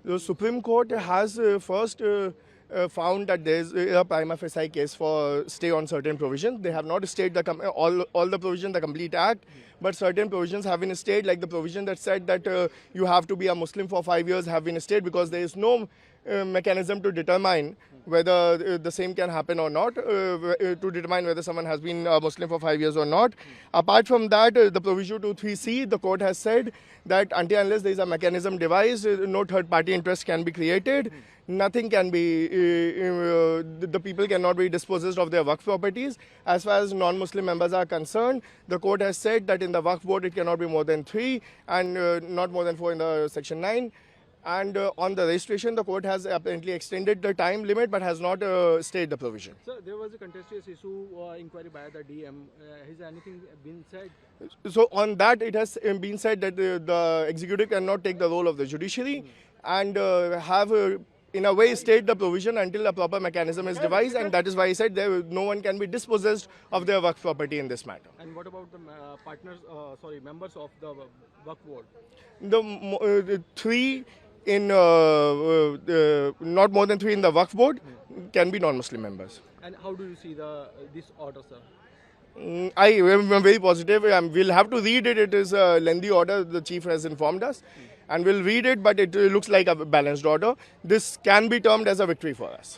The Supreme Court has first found that there is a prima facie case for stay on certain provisions. They have not stayed all the provisions, the complete act, but certain provisions have been stayed, like the provision that said that you have to be a Muslim for 5 years have been stayed because there is no mechanism to determine whether the same can happen or not, to determine whether someone has been a Muslim for 5 years or not. Apart from that, the provision 23C, the court has said that until unless there is a mechanism devised, no third-party interest can be created. Nothing can be, the people cannot be dispossessed of their Waqf properties. As far as non-Muslim members are concerned, the court has said that in the Waqf board it cannot be more than 3 and not more than 4 in the section 9. And on the registration, the court has apparently extended the time limit but has not stayed the provision. Sir, there was a contentious issue inquiry by the DM. Has anything been said? So on that, it has been said that the executive cannot take the role of the judiciary and have in a way state the provision until a proper mechanism is devised, and that is why I said no one can be dispossessed of their Waqf property in this matter. And what about the members of the Waqf board? The 3 in not more than 3 in the Waqf board can be non-Muslim members. And how do you see this order, sir? I am very positive. We'll have to read it. It is a lengthy order, the chief has informed us. And we'll read it, but it looks like a balanced order. This can be termed as a victory for us.